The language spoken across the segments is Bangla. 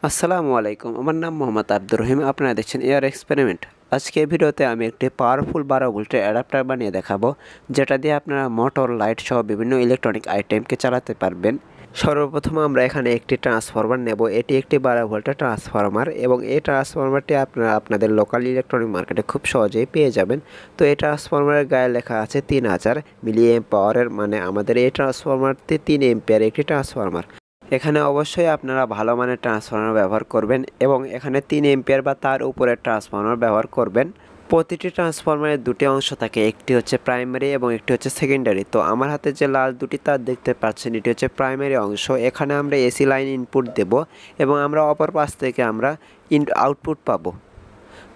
আসসালামু আলাইকুম। আমার নাম মোহাম্মদ আব্দুর রহিম। আপনারা দেখছেন এয়ার এক্সপেরিমেন্ট। আজকে এই ভিডিওতে আমি একটি পাওয়ারফুল 12 ভোল্টের অ্যাডাপ্টার বানিয়ে দেখাবো, যেটা দিয়ে আপনারা মোটর, লাইট সহ বিভিন্ন ইলেকট্রনিক আইটেমকে চালাতে পারবেন। সর্বপ্রথম আমরা এখানে একটি ট্রান্সফরমার নেব। এটি একটি 12 ভোল্টের ট্রান্সফরমার এবং এই ট্রান্সফরমারটি আপনারা আপনাদের লোকাল ইলেকট্রনিক মার্কেটে খুব সহজেই পেয়ে যাবেন। তো এই ট্রান্সফরমারের গায়ে লেখা আছে 3000 মিলি পাওয়ারের, মানে আমাদের এই ট্রান্সফরমারটি 3 এম্পিয়ার একটি ট্রান্সফরমার। এখানে অবশ্যই আপনারা ভালো মানের ট্রান্সফরমার ব্যবহার করবেন এবং এখানে 3 এম্পিয়ার বা তার উপরে ট্রান্সফরমার ব্যবহার করবেন। প্রতিটি ট্রান্সফরমারের দুটি অংশ থাকে, একটি হচ্ছে প্রাইমারি এবং একটি হচ্ছে সেকেন্ডারি। তো আমার হাতে যে লাল দুটি তার দেখতে পাচ্ছেন, এটি হচ্ছে প্রাইমারি অংশ। এখানে আমরা এসি লাইন ইনপুট দেব এবং আমরা অপর পাশ থেকে আমরা আউটপুট পাবো।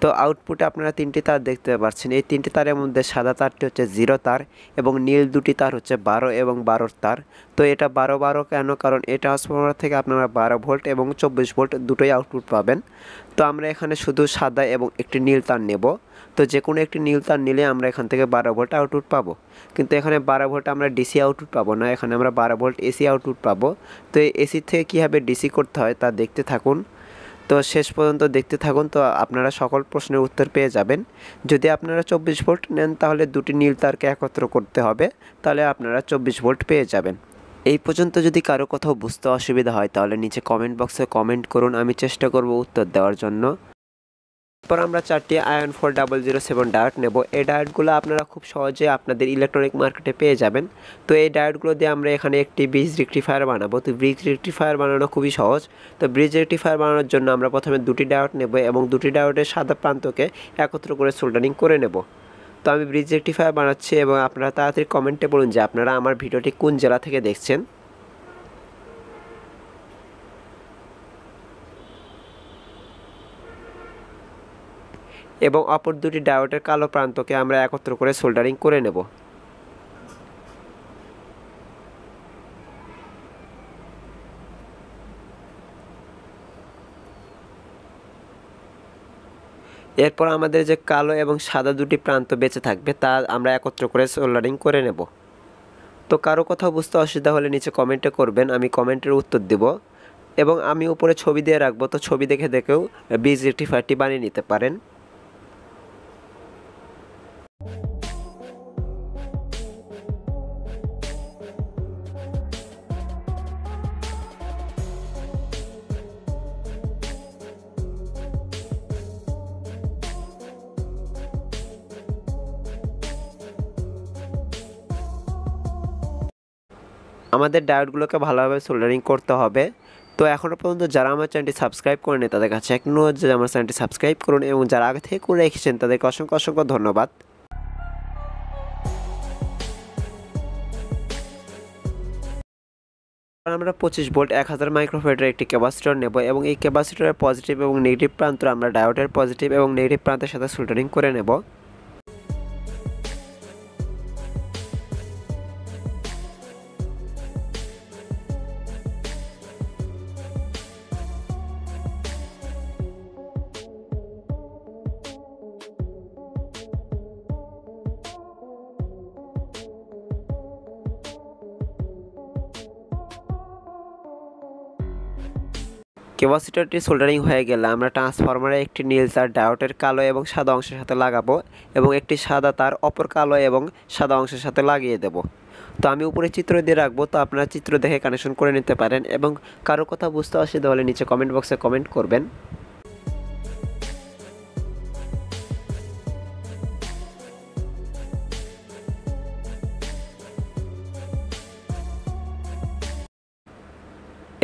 তো আউটপুটে আপনারা 3টি তার দেখতে পাচ্ছেন। এই 3টি তারের মধ্যে সাদা তারটি হচ্ছে 0 তার এবং নীল দুটি তার হচ্ছে 12 এবং 12 তার। তো এটা 12 কেন? কারণ এই ট্রান্সফরমার থেকে আপনারা 12 ভোল্ট এবং 24 ভোল্ট দুটোই আউটপুট পাবেন। তো আমরা এখানে শুধু সাদা এবং একটি নীল তার নেব। তো যে কোনো একটি নীল তার নিলে আমরা এখান থেকে 12 ভোল্ট আউটপুট পাবো। কিন্তু এখানে 12 ভোল্ট আমরা ডিসি আউটপুট পাবো না, এখানে আমরা 12 ভোল্ট এসি আউটপুট পাবো। তো এই এসি থেকে কীভাবে ডিসি করতে হয় তা দেখতে থাকুন। তো শেষ পর্যন্ত দেখতে থাকুন, তো আপনারা সকল প্রশ্নের উত্তর পেয়ে যাবেন। যদি আপনারা 24 ভোল্ট নেন তাহলে দুটি নীল তারকে একত্র করতে হবে, তাহলে আপনারা 24 ভোল্ট পেয়ে যাবেন। এই পর্যন্ত যদি কারো কোথাও বুঝতে অসুবিধা হয় তাহলে নিচে কমেন্ট বক্সে কমেন্ট করুন, আমি চেষ্টা করব উত্তর দেওয়ার জন্য। এরপর আমরা 4টি আয়ন 4007 ডায়োড নেব। এই ডায়োডগুলো আপনারা খুব সহজে আপনাদের ইলেকট্রনিক মার্কেটে পেয়ে যাবেন। তো এই ডায়োডগুলো দিয়ে আমরা এখানে একটি ব্রিজ রেকটিফায়ার বানাবো। তো ব্রিজ রেকটিফায়ার বানানো খুবই সহজ। তো ব্রিজ রেকটিফায়ার বানানোর জন্য আমরা প্রথমে দুটি ডায়োড নেব এবং দুটি ডায়োডের সাদা প্রান্তকে একত্র করে সোল্ডারিং করে নেব। তো আমি ব্রিজ রেকটিফায়ার বানাচ্ছি এবং আপনারা তাড়াতাড়ি কমেন্টে বলুন যে আপনারা আমার ভিডিওটি কোন জেলা থেকে দেখছেন। এবং অপর দুটি ডায়োডের কালো প্রান্তকে আমরা একত্র করে সোল্ডারিং করে নেব। এরপর আমাদের যে কালো এবং সাদা দুটি প্রান্ত বেঁচে থাকবে তা আমরা একত্র করে সোল্ডারিং করে নেব। তো কারো কোথাও বুঝতে অসুবিধা হলে নিচে কমেন্টে করবেন, আমি কমেন্টের উত্তর দেব। এবং আমি উপরে ছবি দিয়ে রাখবো, তো ছবি দেখে দেখেও ব্রিজ রেকটিফায়ারটি বানিয়ে নিতে পারেন। আমাদের ডায়োডগুলোকে ভালোভাবে সোল্ডারিং করতে হবে। তো এখনও পর্যন্ত যারা আমার চ্যানেলটি সাবস্ক্রাইব করেনি তাদের কাছে এক অনুরোধ যে আমার চ্যানেলটি সাবস্ক্রাইব করুন এবং যারা আগে থেকে করে রেখেছেন তাদেরকে অসংখ্য অসংখ্য ধন্যবাদ। আমরা 25 ভোল্ট 1000 মাইক্রোফ্যারাডের একটি ক্যাপাসিটর নেব এবং এই ক্যাপাসিটরের পজিটিভ এবং নেগেটিভ প্রান্ত আমরা ডায়োডের পজিটিভ এবং নেগেটিভ প্রান্তের সাথে সোল্ডারিং করে নেব। ক্যাপাসিটরটি সোল্ডারিং হয়ে গেলে আমরা ট্রান্সফরমারে একটি নীল তার ডায়োডের কালো এবং সাদা অংশের সাথে লাগাবো এবং একটি সাদা তার অপর কালো এবং সাদা অংশের সাথে লাগিয়ে দেব। তো আমি উপরে চিত্র দিয়ে রাখবো, তো আপনারা চিত্র দেখে কানেকশন করে নিতে পারেন এবং কারো কথা বুঝতে অসুবিধা হলে নিচে কমেন্ট বক্সে কমেন্ট করবেন।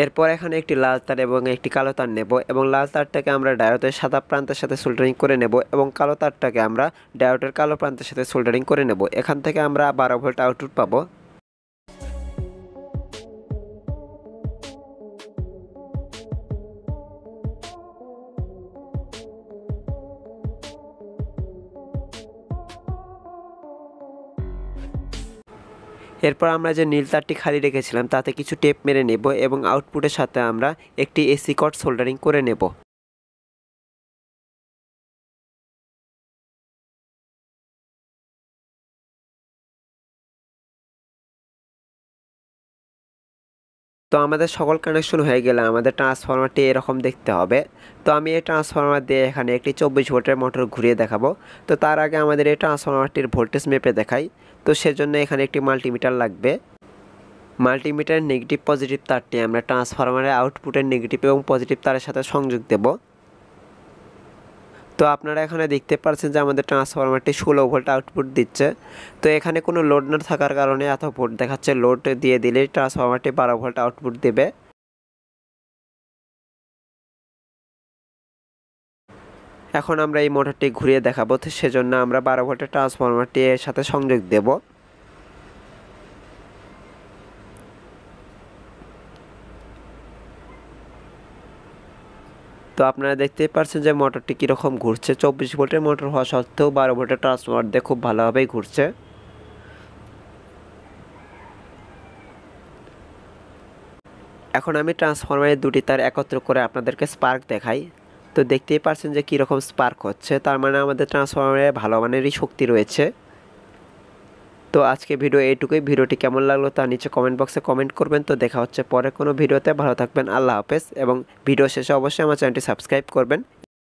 এরপর এখানে একটি লাল তার এবং একটি কালো তার নেব এবং লাল তারটাকে আমরা ডায়োডের সাদা প্রান্তের সাথে সোল্ডারিং করে নেব এবং কালো তারটাকে আমরা ডায়োডের কালো প্রান্তের সাথে সোল্ডারিং করে নেব। এখান থেকে আমরা 12 ভোল্ট আউটপুট পাবো। এরপর আমরা যে নীল তারটি খালি রেখেছিলাম তাতে কিছু টেপ মেরে নেব এবং আউটপুটের সাথে আমরা একটি এসি কর্ড সোল্ডারিং করে নেব। তো আমাদের সকল কানেকশন হয়ে গেলে আমাদের ট্রান্সফরমারটি এরকম দেখতে হবে। তো আমি এই ট্রান্সফরমার দিয়ে এখানে একটি 24 ভোল্টের মোটর ঘুরিয়ে দেখাবো। তো তার আগে আমাদের এই ট্রান্সফরমারটির ভোল্টেজ মেপে দেখাই। তো সেজন্য এখানে একটি মাল্টিমিটার লাগবে। মাল্টিমিটারের নেগেটিভ পজিটিভ তারটি আমরা ট্রান্সফরমারের আউটপুটের নেগেটিভ এবং পজিটিভ তারের সাথে সংযোগ দেব। তো আপনারা এখানে দেখতে পাচ্ছেন যে আমাদের ট্রান্সফরমারটি 16 ভোল্ট আউটপুট দিচ্ছে। তো এখানে কোনো লোড না থাকার কারণে এত ভোল্ট দেখাচ্ছে। লোড দিয়ে দিলেই ট্রান্সফরমারটি 12 ভোল্ট আউটপুট দেবে। এখন আমরা এই মোটরটি ঘুরিয়ে দেখাবো। তো সেজন্য আমরা 12 ভোল্টের ট্রান্সফরমারটি এর সাথে সংযোগ দেব। তো আপনারা দেখতেই পাচ্ছেন যে মোটরটি কীরকম ঘুরছে। 24 ভোল্টের মোটর হওয়া সত্ত্বেও 12 ভোল্টের ট্রান্সফরমার দিয়ে খুব ভালোভাবেই ঘুরছে। এখন আমি ট্রান্সফরমারের দুটি তার একত্র করে আপনাদেরকে স্পার্ক দেখাই। তো দেখতেই পাচ্ছেন যে কীরকম স্পার্ক হচ্ছে, তার মানে আমাদের ট্রান্সফরমারে ভালো মানেরই শক্তি রয়েছে। তো আজকে ভিডিও এইটুকুই। ভিডিওটি কেমন লাগলো তা নিচে কমেন্ট বক্সে কমেন্ট করবেন। তো দেখা হচ্ছে পরে কোনো ভিডিওতে। ভালো থাকবেন, আল্লাহ হাফেজ। এবং ভিডিও শেষে অবশ্যই আমার চ্যানেলটি সাবস্ক্রাইব করবেন।